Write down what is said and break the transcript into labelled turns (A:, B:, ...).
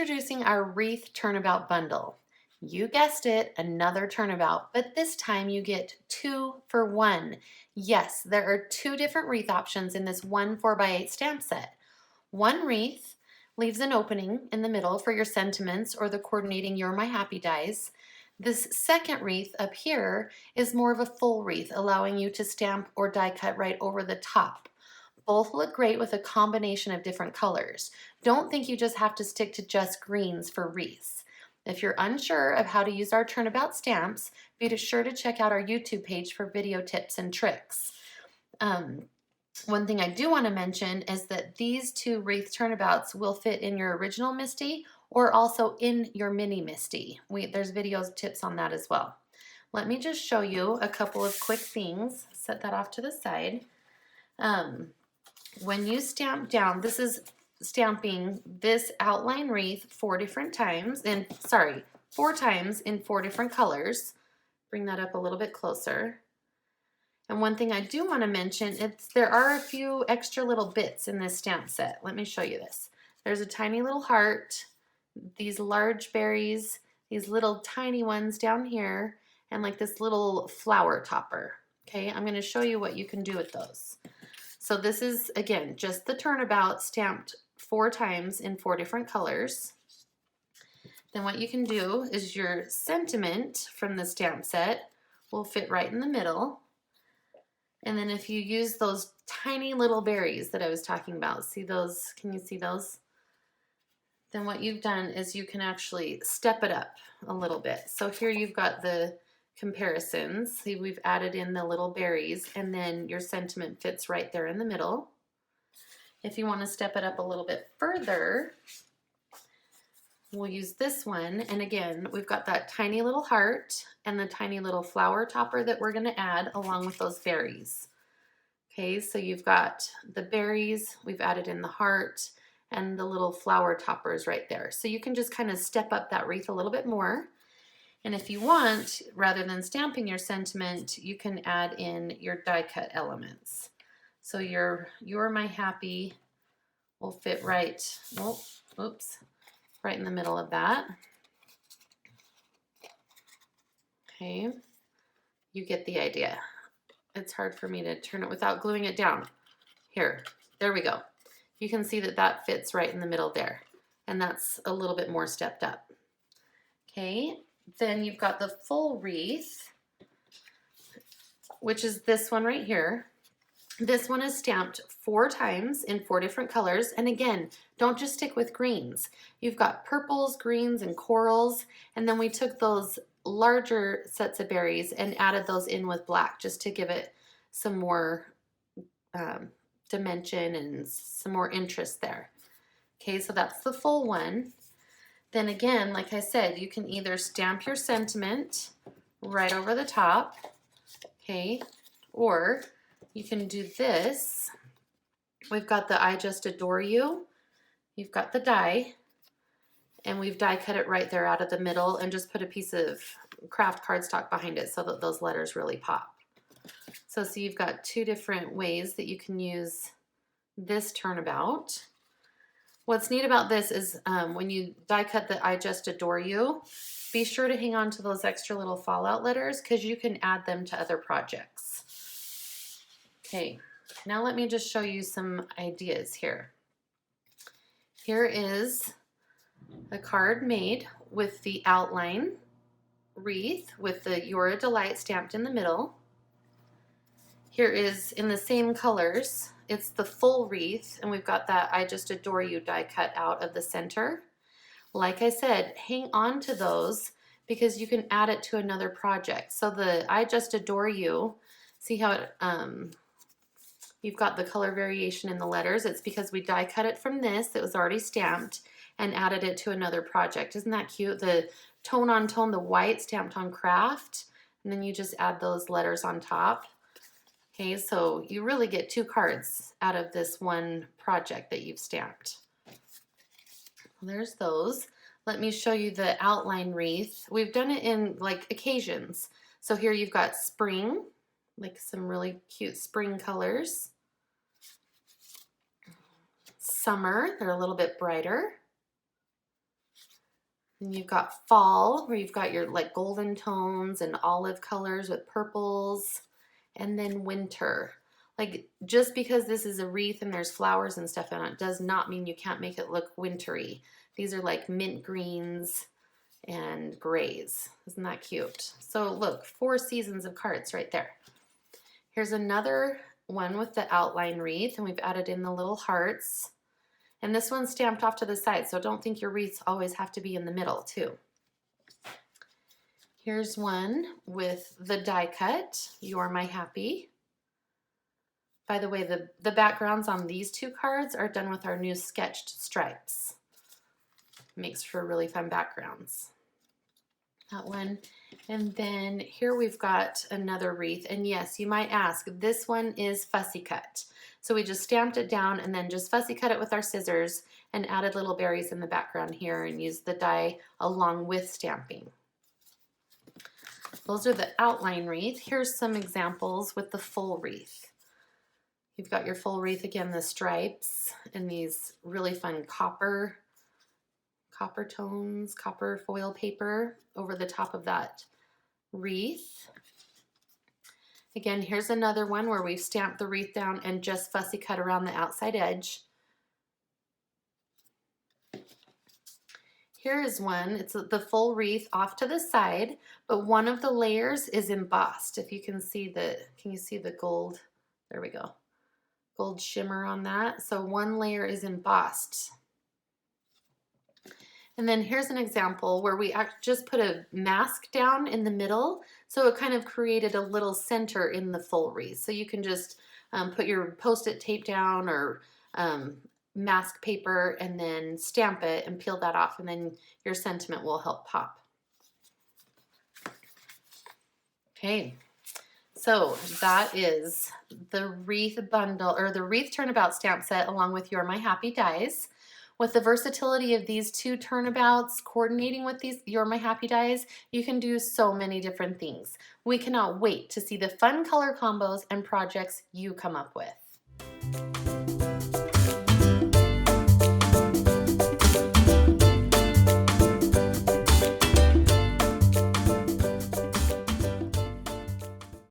A: Introducing our Wreath Turnabout bundle. You guessed it, another turnabout, but this time you get 2 for 1. Yes, there are 2 different wreath options in this one 4x8 stamp set. One wreath leaves an opening in the middle for your sentiments or the coordinating You're My Happy dies. This second wreath up here is more of a full wreath, allowing you to stamp or die cut right over the top. Both look great with a combination of different colors. Don't think you just have to stick to just greens for wreaths. If you're unsure of how to use our turnabout stamps, be sure to check out our YouTube page for video tips and tricks. One thing I do want to mention is that these 2 wreath turnabouts will fit in your original Misty or also in your mini Misty. There's videos, tips on that as well. Let me just show you a couple of quick things. Set that off to the side. When you stamp down, this is stamping this outline wreath 4 times in 4 different colors. Bring that up a little bit closer. And one thing I do want to mention, there are a few extra little bits in this stamp set. Let me show you this. There's a tiny little heart, these large berries, these little tiny ones down here, and like this little flower topper. Okay, I'm going to show you what you can do with those. So this is, again, just the turnabout stamped 4 times in 4 different colors. Then what you can do is your sentiment from the stamp set will fit right in the middle. And then if you use those tiny little berries that I was talking about, see those, can you see those? Then what you've done is you can actually step it up a little bit. So here you've got the comparisons. See, we've added in the little berries, and then your sentiment fits right there in the middle. If you want to step it up a little bit further, we'll use this one, and again, we've got that tiny little heart and the tiny little flower topper that we're going to add along with those berries. Okay, so you've got the berries, we've added in the heart, and the little flower toppers right there. So you can just kind of step up that wreath a little bit more. And if you want, rather than stamping your sentiment, you can add in your die cut elements. So your You're My Happy will fit right, right in the middle of that. Okay, you get the idea. It's hard for me to turn it without gluing it down. Here, there we go. You can see that that fits right in the middle there. And that's a little bit more stepped up. Okay. Then you've got the full wreath, which is this one right here. This one is stamped 4 times in 4 different colors. And again, don't just stick with greens. You've got purples, greens, and corals. And then we took those larger sets of berries and added those in with black just to give it some more dimension and some more interest there. Okay, so that's the full one. Then again, like I said, you can either stamp your sentiment right over the top, okay, or you can do this. We've got the I Just Adore You. You've got the die, and we've die cut it right there out of the middle and just put a piece of craft cardstock behind it so that those letters really pop. So you've got 2 different ways that you can use this turnabout. What's neat about this is when you die cut the I Just Adore You, be sure to hang on to those extra little fallout letters because you can add them to other projects. Okay, now let me just show you some ideas here. Here is a card made with the outline wreath with the You're a Delight stamped in the middle. Here is in the same colors. It's the full wreath, and we've got that I Just Adore You die cut out of the center. Like I said, hang on to those because you can add it to another project. So the I Just Adore You, see how it, you've got the color variation in the letters. It's because we die cut it from this that was already stamped and added it to another project. Isn't that cute? The tone on tone, the white stamped on craft, and then you just add those letters on top. Okay, so you really get 2 cards out of this one project that you've stamped. There's those. Let me show you the outline wreath. We've done it in like occasions. So here you've got spring, like some really cute spring colors. Summer, they're a little bit brighter. And you've got fall, where you've got your like golden tones and olive colors with purples. And then winter. Like, just because this is a wreath and there's flowers and stuff on it does not mean you can't make it look wintry. These are like mint greens and grays. Isn't that cute? So look, 4 seasons of cards right there. Here's another one with the outline wreath, and we've added in the little hearts. And this one's stamped off to the side, so don't think your wreaths always have to be in the middle too. Here's one with the die cut, You're My Happy. By the way, the backgrounds on these 2 cards are done with our new sketched stripes. Makes for really fun backgrounds. That one. And then here we've got another wreath. And yes, you might ask, this one is fussy cut. So we just stamped it down and then just fussy cut it with our scissors and added little berries in the background here and used the die along with stamping. Those are the outline wreath. Here's some examples with the full wreath. You've got your full wreath again, the stripes and these really fun copper tones, copper foil paper over the top of that wreath. Again, here's another one where we've stamped the wreath down and just fussy cut around the outside edge. Here is one, it's the full wreath off to the side, but one of the layers is embossed. If you can see can you see the gold? There we go. Gold shimmer on that. So one layer is embossed. And then here's an example where we just put a mask down in the middle, so it kind of created a little center in the full wreath. So you can just put your Post-it tape down or mask paper and then stamp it and peel that off, and then your sentiment will help pop. Okay, so that is the wreath bundle, or the wreath turnabout stamp set along with You're My Happy dies. With the versatility of these 2 turnabouts, coordinating with these You're My Happy dies, you can do so many different things. We cannot wait to see the fun color combos and projects you come up with.